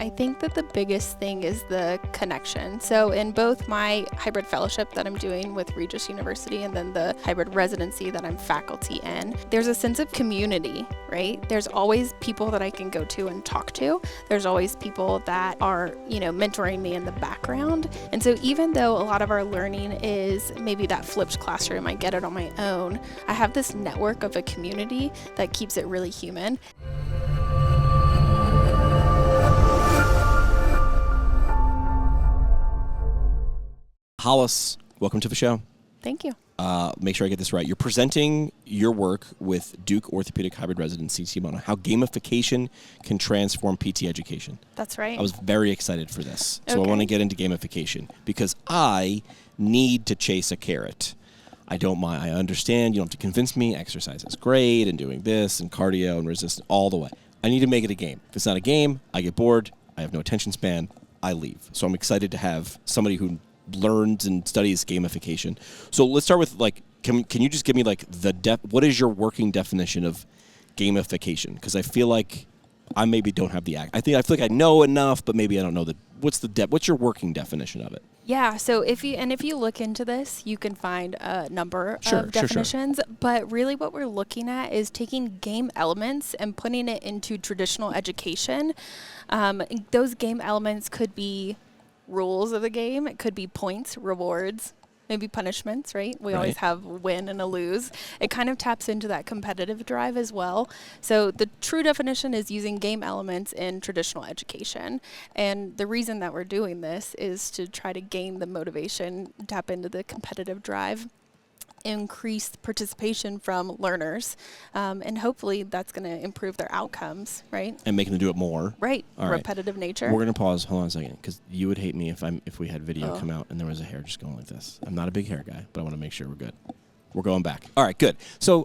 I think that the biggest thing is the connection. So in both my hybrid fellowship that I'm doing with Regis University and then the hybrid residency that I'm faculty in, there's a sense of community, right? There's always people that I can go to and talk to. There's always people that are, mentoring me in the background. And so even though a lot of our learning is maybe that flipped classroom, I get it on my own, I have this network of a community that keeps it really human. Hollis, welcome to the show. Thank you. Make sure I get this right. You're presenting your work with Duke Orthopedic Hybrid Residency team on how gamification can transform PT education. That's right. I was very excited for this. So Okay. I want to get into gamification because I need to chase a carrot. I don't mind. I understand. You don't have to convince me. Exercise is great and doing this and cardio and resistance all the way. I need to make it a game. If it's not a game, I get bored. I have no attention span. I leave. So I'm excited to have somebody who learns and studies gamification. So let's start with can you just give me what is your working definition of gamification? Because I feel like I maybe don't have I feel like I know enough, but maybe I don't know what's your working definition of it? Yeah, so if you look into this, you can find a number of definitions, but really what we're looking at is taking game elements and putting it into traditional education. Those game elements could be rules of the game. It could be points, rewards, maybe punishments, right? We always have a win and a lose. It kind of taps into that competitive drive as well. So the true definition is using game elements in traditional education. And the reason that we're doing this is to try to gain the motivation, tap into the competitive drive, increase participation from learners, and hopefully that's going to improve their outcomes, right? And making them do it more. Right. All Repetitive nature. We're going to pause. Hold on a second, because you would hate me if we had video come out and there was a hair just going like this. I'm not a big hair guy, but I want to make sure we're good. We're going back. All right, good. So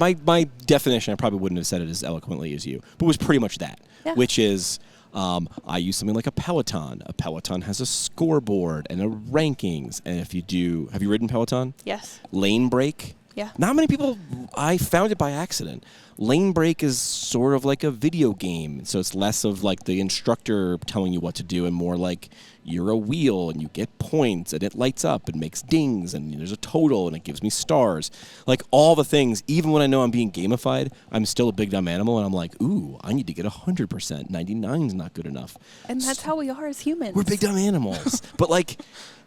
my definition, I probably wouldn't have said it as eloquently as you, but was pretty much that, which is I use something like a Peloton. A Peloton has a scoreboard and a rankings. And have you ridden Peloton? Yes. Lane break. Yeah. Not many people, I found it by accident. Lane break is sort of like a video game. So it's less of like the instructor telling you what to do and more like you're a wheel and you get points and it lights up and makes dings and there's a total and it gives me stars. Like all the things, even when I know I'm being gamified, I'm still a big dumb animal and I'm like, ooh, I need to get 100%. 99 is not good enough. And that's how we are as humans. We're big dumb animals. But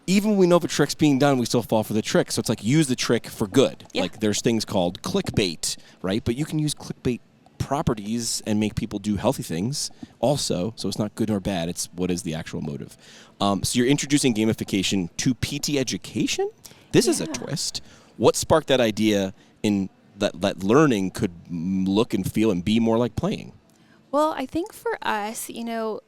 even when we know if a trick's being done, we still fall for the trick. So it's use the trick for good. Yeah. There's things called clickbait, right? But you can use clickbait properties and make people do healthy things also. So it's not good or bad. It's what is the actual motive. So you're introducing gamification to PT education? This is a twist. What sparked that idea in that learning could look and feel and be more like playing? Well, I think for us,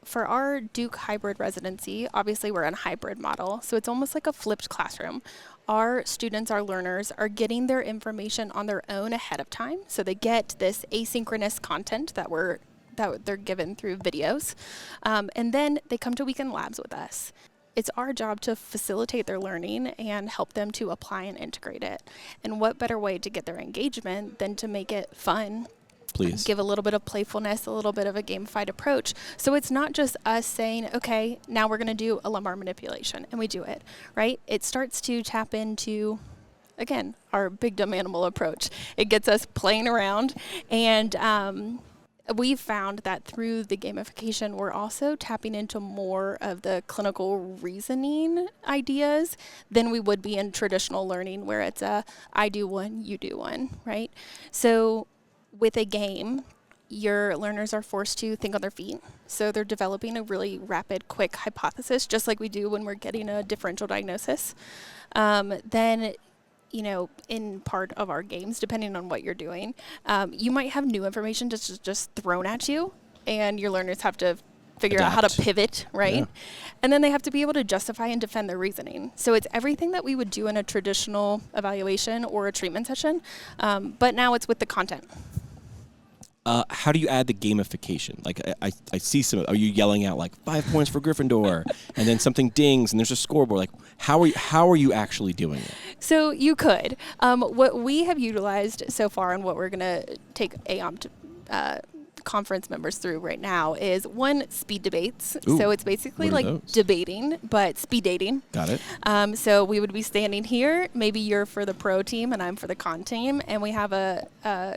for our Duke hybrid residency, obviously we're in a hybrid model, so it's almost like a flipped classroom. Our students, our learners, are getting their information on their own ahead of time, so they get this asynchronous content that they're given through videos, and then they come to weekend labs with us. It's our job to facilitate their learning and help them to apply and integrate it. And what better way to get their engagement than to make it fun? Please. Give a little bit of playfulness, a little bit of a gamified approach. So it's not just us saying, okay, now we're going to do a lumbar manipulation, and we do it, right? It starts to tap into, again, our big dumb animal approach. It gets us playing around, and we've found that through the gamification, we're also tapping into more of the clinical reasoning ideas than we would be in traditional learning, where it's I do one, you do one, right? So with a game, your learners are forced to think on their feet. So they're developing a really rapid, quick hypothesis, just like we do when we're getting a differential diagnosis. Then, in part of our games, depending on what you're doing, you might have new information just thrown at you, and your learners have to figure out how to pivot, right? Yeah. And then they have to be able to justify and defend their reasoning. So it's everything that we would do in a traditional evaluation or a treatment session, but now it's with the content. How do you add the gamification? I see are you yelling out 5 points for Gryffindor and then something dings and there's a scoreboard? How are you actually doing it? So you could. What we have utilized so far and what we're going to take AOM to conference members through right now is one, speed debates. Ooh, so it's basically what are like those? debating, but speed dating. Got it. So we would be standing here. Maybe you're for the pro team and I'm for the con team, and we have a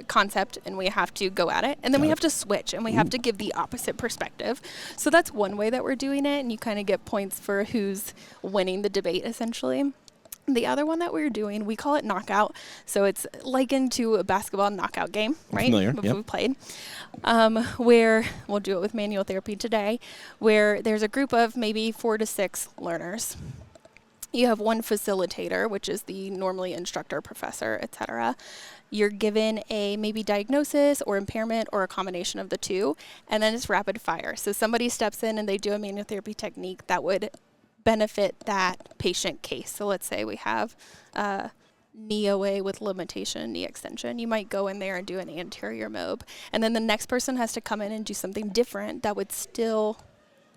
concept and we have to go at it, and then we have to switch and we have to give the opposite perspective. So that's one way that we're doing it, and you kind of get points for who's winning the debate essentially. The other one that we're doing, we call it knockout. So it's likened to a basketball knockout game, right? Familiar, yep. We've played. Where we'll do it with manual therapy today, where there's a group of maybe 4 to 6 learners. You have one facilitator, which is the normally instructor, professor, etc. You're given a maybe diagnosis or impairment or a combination of the two, and then it's rapid fire. So somebody steps in and they do a manual therapy technique that would benefit that patient case. So let's say we have knee OA with limitation, knee extension. You might go in there and do an anterior mob, and then the next person has to come in and do something different that would still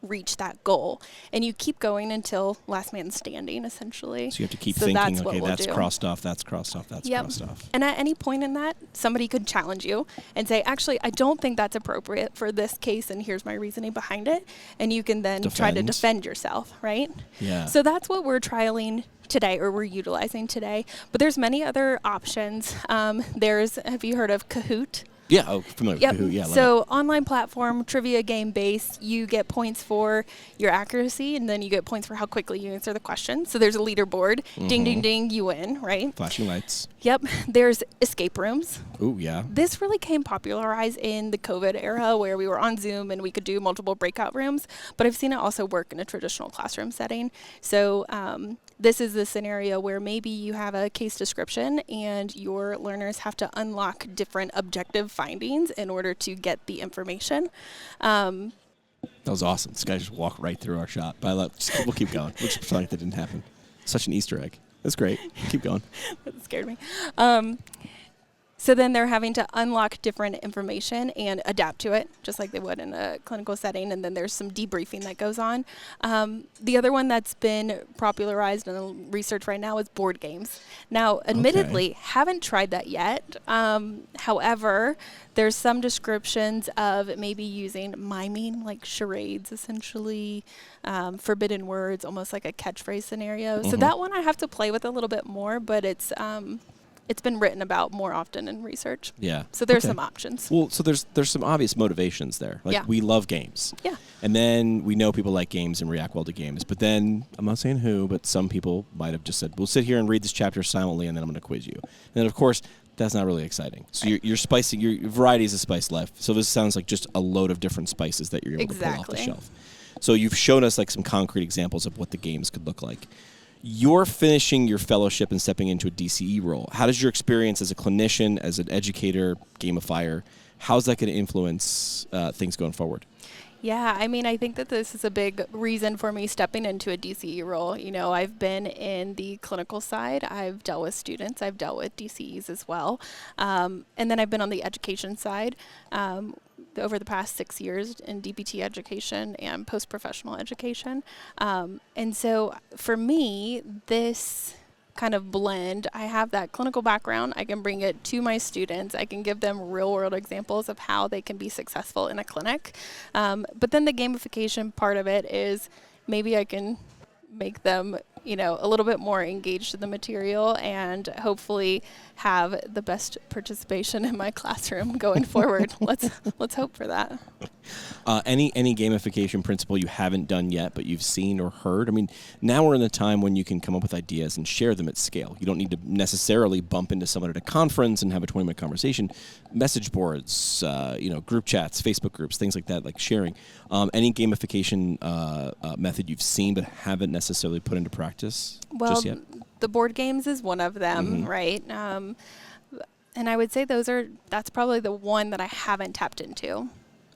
reach that goal. And you keep going until last man standing, essentially. So you have to keep thinking, okay, that's do. crossed off, that's crossed off, that's crossed off. And at any point in that, somebody could challenge you and say, actually, I don't think that's appropriate for this case, and here's my reasoning behind it. And you can then try to defend yourself, right? Yeah. So that's what we're trialing today, or we're utilizing today. But there's many other options. Have you heard of Kahoot? Yeah, familiar with Kahoot. Yeah, so online platform, trivia game based, you get points for your accuracy, and then you get points for how quickly you answer the question. So there's a leaderboard. Ding, ding, ding, you win, right? Flashing lights. Yep. There's escape rooms. Ooh, yeah. This really came popularized in the COVID era where we were on Zoom and we could do multiple breakout rooms, but I've seen it also work in a traditional classroom setting. So this is the scenario where maybe you have a case description and your learners have to unlock different objective findings in order to get the information. That was awesome. This guy just walked right through our shop. But we'll keep going. We'll just pretend like that didn't happen. Such an Easter egg. That's great. Keep going. That scared me. So then they're having to unlock different information and adapt to it, just like they would in a clinical setting. And then there's some debriefing that goes on. The other one that's been popularized in research right now is board games. Now, admittedly, haven't tried that yet. However, there's some descriptions of maybe using miming, like charades, essentially, forbidden words, almost like a catchphrase scenario. So that one I have to play with a little bit more, but it's been written about more often in research. Yeah. So there's some options. Well, so there's some obvious motivations there. Like we love games. Yeah. And then we know people like games and react well to games. But then, I'm not saying who, but some people might have just said, we'll sit here and read this chapter silently and then I'm going to quiz you. And then, of course, that's not really exciting. So you're spicing, your variety is a spice left. So this sounds like just a load of different spices that you're able to pull off the shelf. So you've shown us like some concrete examples of what the games could look like. You're finishing your fellowship and stepping into a DCE role. How does your experience as a clinician, as an educator, gamifier, how's that going to influence things going forward? Yeah, I mean, I think that this is a big reason for me stepping into a DCE role. You know, I've been in the clinical side. I've dealt with students. I've dealt with DCEs as well. And then I've been on the education side over the past 6 years in DPT education and post-professional education. And so for me, this kind of blend, I have that clinical background. I can bring it to my students. I can give them real world examples of how they can be successful in a clinic. But then the gamification part of it is maybe I can make them, you know, a little bit more engaged in the material and hopefully have the best participation in my classroom going forward. Let's hope for that. Any gamification principle you haven't done yet, but you've seen or heard? I mean, now we're in the time when you can come up with ideas and share them at scale. You don't need to necessarily bump into someone at a conference and have a 20-minute conversation. Message boards, group chats, Facebook groups, things like that, like sharing. Any gamification method you've seen but haven't necessarily put into practice just yet? The board games is one of them, right? And I would say that's probably the one that I haven't tapped into.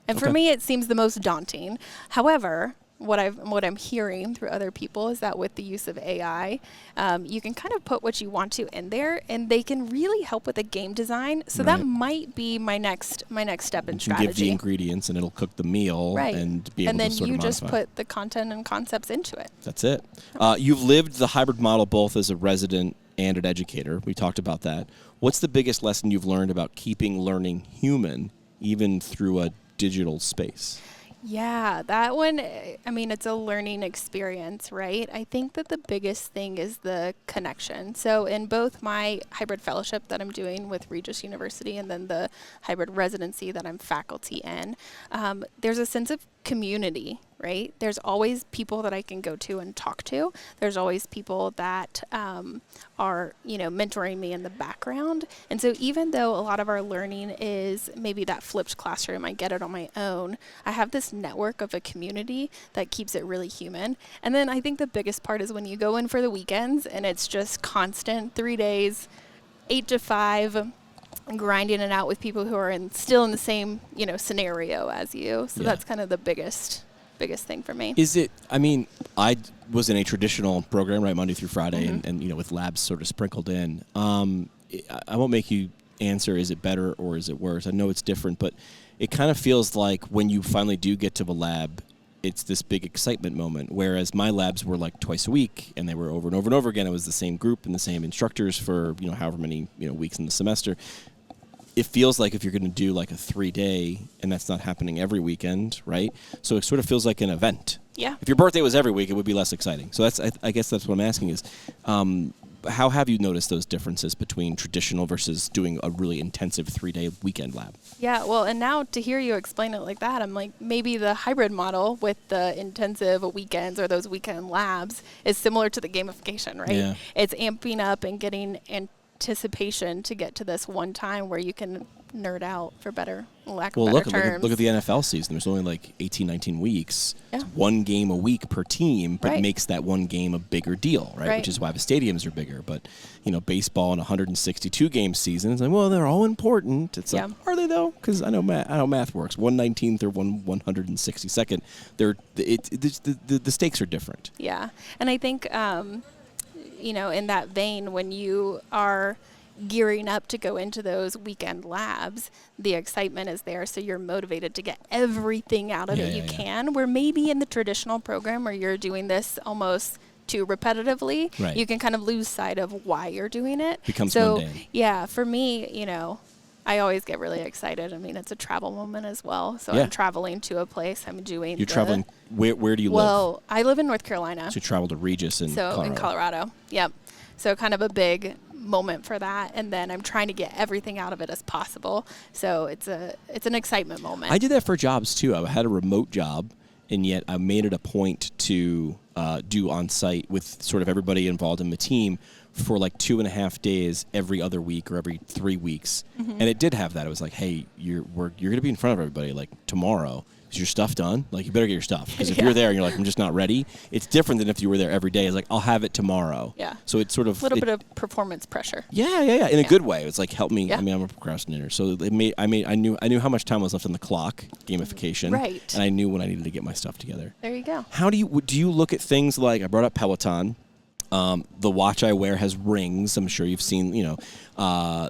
And for me, it seems the most daunting. However, what I'm hearing through other people is that with the use of AI, you can kind of put what you want to in there, and they can really help with the game design. So that might be my next step in strategy. You can give the ingredients, and it'll cook the meal, and be able to sort of modify. And then you just put the content and concepts into it. That's it. You've lived the hybrid model both as a resident and an educator. We talked about that. What's the biggest lesson you've learned about keeping learning human, even through a digital space? Yeah, that one, I mean, it's a learning experience, right? I think that the biggest thing is the connection. So in both my hybrid fellowship that I'm doing with Regis University and then the hybrid residency that I'm faculty in, there's a sense of community, right? There's always people that I can go to and talk to. There's always people that are, mentoring me in the background. And so even though a lot of our learning is maybe that flipped classroom, I get it on my own, I have this network of a community that keeps it really human. And then I think the biggest part is when you go in for the weekends and it's just constant 3 days, 8 to 5, grinding it out with people who are still in the same, scenario as you. So that's kind of the biggest thing for me. Is it, I was in a traditional program, right, Monday through Friday, and with labs sort of sprinkled in. I won't make you answer, is it better or is it worse? I know it's different, but it kind of feels like when you finally do get to the lab, it's this big excitement moment, whereas my labs were like twice a week, and they were over and over and over again. It was the same group and the same instructors for, however many, weeks in the semester. It feels like if you're going to do like a 3-day, and that's not happening every weekend, right? So it sort of feels like an event. Yeah. If your birthday was every week, it would be less exciting. So I guess that's what I'm asking is, how have you noticed those differences between traditional versus doing a really intensive 3-day weekend lab? Yeah, well, and now to hear you explain it like that, I'm like, maybe the hybrid model with the intensive weekends or those weekend labs is similar to the gamification, right? Yeah. It's amping up and getting anticipation to get to this one time where you can nerd out, for lack of better terms. Look at the NFL season. There's only like 18, 19 weeks. Yeah. It's one game a week per team, but Right. makes that one game a bigger deal, right? Which is why the stadiums are bigger. But, baseball in a 162-game season, it's like, well, they're all important. It's like, are they though? Because I know math works. 1/19th or 162nd. The stakes are different. Yeah, and I think, in that vein, when you are gearing up to go into those weekend labs, the excitement is there, so you're motivated to get everything out of it you can, where maybe in the traditional program where you're doing this almost too repetitively, you can kind of lose sight of why you're doing it. Becomes mundane. Yeah, for me, I always get really excited. I mean, it's a travel moment as well. So I'm traveling to a place. I'm doing. You're traveling. Where do you live? Well, I live in North Carolina. So you travel to Regis in Colorado. In Colorado. Yep. So kind of a big moment for that, and then I'm trying to get everything out of it as possible. So it's an excitement moment. I did that for jobs too. I had a remote job, and yet I made it a point to do on site with sort of everybody involved in the team for like 2.5 days every other week or every 3 weeks. And it did have that. It was like, hey, you're going to be in front of everybody like tomorrow. Is your stuff done? Like, you better get your stuff. Because if you're there and you're like, I'm just not ready, it's different than if you were there every day. It's like, I'll have it tomorrow. Yeah. So it's sort of a little bit of performance pressure. Yeah. In a good way. It's like, help me. Yeah. I'm a procrastinator. So I knew how much time was left on the clock, gamification. Right. And I knew when I needed to get my stuff together. There you go. How do you look at things like, I brought up Peloton. The watch I wear has rings. I'm sure you've seen,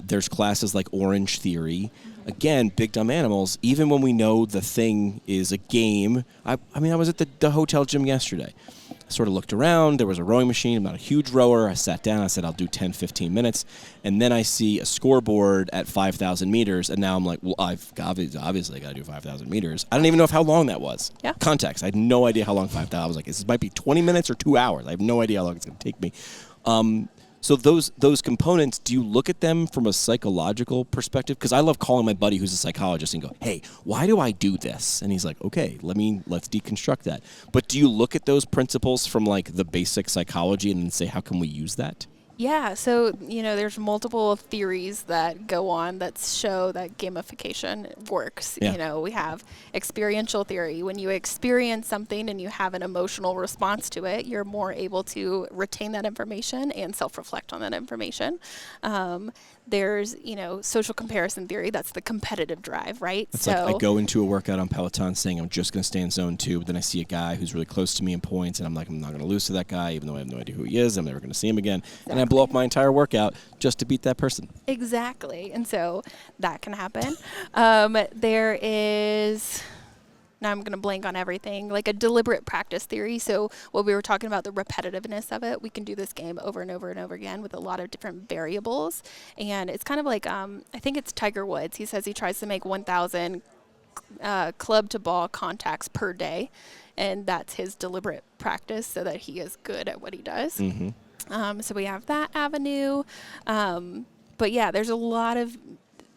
there's classes like Orange Theory. Again, big dumb animals. Even when we know the thing is a game. I was at the hotel gym yesterday. I sort of looked around. There was a rowing machine. I'm not a huge rower. I sat down. I said, I'll do 10, 15 minutes. And then I see a scoreboard at 5,000 meters. And now I'm like, well, I've obviously got to do 5,000 meters. I don't even know how long that was. Yeah. Context. I had no idea how long 5,000. I was like, this might be 20 minutes or 2 hours. I have no idea how long it's going to take me. So those components, do you look at them from a psychological perspective? Because I love calling my buddy who's a psychologist and go, hey, why do I do this? And he's like, okay, let's deconstruct that. But do you look at those principles from like the basic psychology and then say, how can we use that? Yeah, so, there's multiple theories that go on that show that gamification works. Yeah. We have experiential theory. When you experience something and you have an emotional response to it, you're more able to retain that information and self-reflect on that information. There's, social comparison theory. That's the competitive drive, right? It's like I go into a workout on Peloton saying I'm just going to stay in zone 2, but then I see a guy who's really close to me in points, and I'm like, I'm not going to lose to that guy, even though I have no idea who he is. I'm never going to see him again. Exactly. And I blow up my entire workout just to beat that person. Exactly. And so that can happen. There is... Now I'm going to blank on everything, like a deliberate practice theory. So what we were talking about, the repetitiveness of it, we can do this game over and over and over again with a lot of different variables. And it's kind of like, I think it's Tiger Woods. He says he tries to make 1,000 club to ball contacts per day, and that's his deliberate practice so that he is good at what he does. So we have that avenue. But yeah, there's a lot of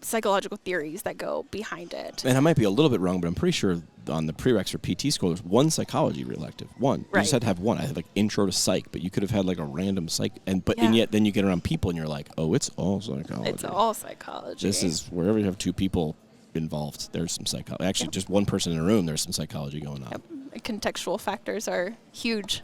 psychological theories that go behind it. And I might be a little bit wrong, but I'm pretty sure on the prereqs for PT school, there's one psychology elective. One. Right. You just had to have one. I had like intro to psych, but you could have had like a random psych. And yet then you get around people and you're like, oh, it's all psychology. It's all psychology. This is wherever you have two people involved, there's some psychology. Actually, just one person in a room, there's some psychology going on. Contextual factors are huge.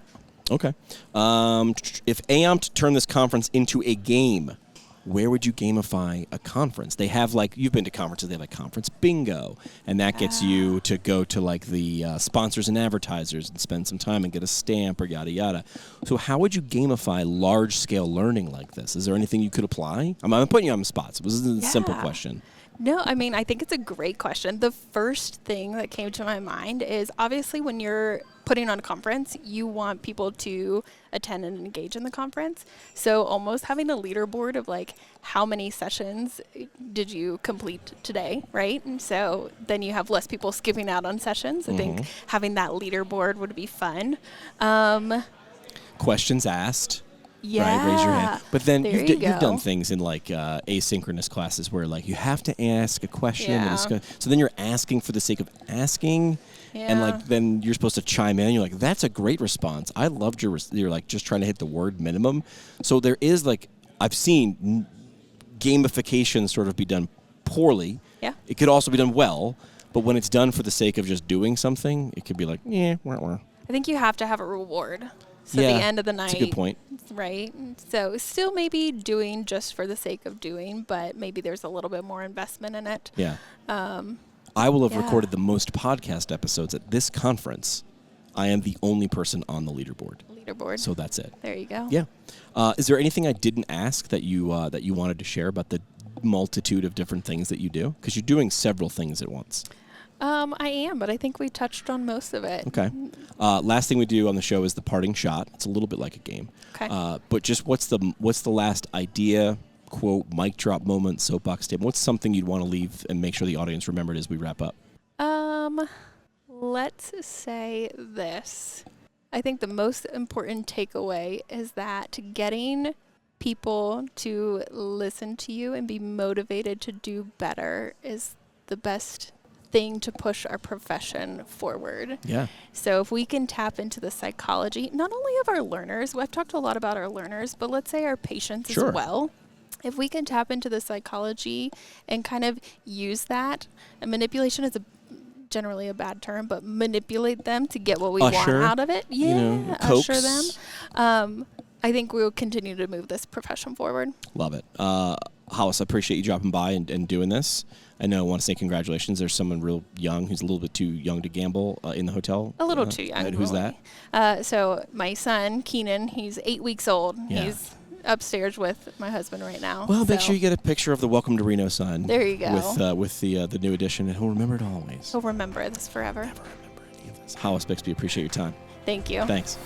Okay. If AAMPT turned this conference into a game, where would you gamify a conference? They have you've been to conferences, they have conference bingo, and that gets you to go to the sponsors and advertisers and spend some time and get a stamp or yada yada. So how would you gamify large scale learning like this? Is there anything you could apply? I'm putting you on the spot, so this is a simple question. No, I mean, I think it's a great question. The first thing that came to my mind is obviously when you're putting on a conference, you want people to attend and engage in the conference. So almost having a leaderboard of how many sessions did you complete today, right? And so then you have less people skipping out on sessions. I think having that leaderboard would be fun. Questions asked. Yeah. Right, raise your hand. But then you've done things in asynchronous classes where you have to ask a question. Yeah. So then you're asking for the sake of asking. Yeah. And then you're supposed to chime in. You're like, that's a great response. I loved you're just trying to hit the word minimum. So there is I've seen gamification sort of be done poorly. Yeah. It could also be done well. But when it's done for the sake of just doing something, it could be I think you have to have a reward. So yeah, at the end of the night. That's a good point. Right. So still maybe doing just for the sake of doing, but maybe there's a little bit more investment in it. Yeah. I will have recorded the most podcast episodes at this conference. I am the only person on the leaderboard. So that's it. There you go. Yeah. Is there anything I didn't ask that you wanted to share about the multitude of different things that you do? Because you're doing several things at once. I am, but I think we touched on most of it. Okay. Last thing we do on the show is the parting shot. It's a little bit like a game. Okay. But just what's the last idea, quote, mic drop moment, soapbox statement? What's something you'd want to leave and make sure the audience remembered as we wrap up? Let's say this. I think the most important takeaway is that getting people to listen to you and be motivated to do better is the best thing to push our profession forward. Yeah. So if we can tap into the psychology, not only of our learners, I've talked a lot about our learners, but let's say our patients as well. If we can tap into the psychology and kind of use that, and manipulation is generally a bad term, but manipulate them to get what we want out of it. Yeah, usher them. I think we will continue to move this profession forward. Love it. Hollis, I appreciate you dropping by and doing this. I want to say congratulations. There's someone real young who's a little bit too young to gamble in the hotel. A little too young. Who's that? So my son, Keenan, he's 8 weeks old. Yeah. He's upstairs with my husband right now. Well, make sure you get a picture of the Welcome to Reno sign. There you go. With the new edition, and he'll remember it always. He'll remember this forever. Never remember any of this. Hollis Bixby, appreciate your time. Thank you. Thanks.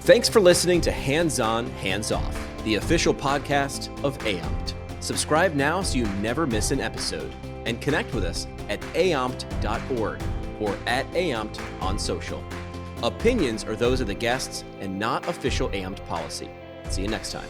Thanks for listening to Hands On, Hands Off, the official podcast of AAMPT. Subscribe now so you never miss an episode, and connect with us at aampt.org or at AAMPT on social. Opinions are those of the guests and not official AAMPT policy. See you next time.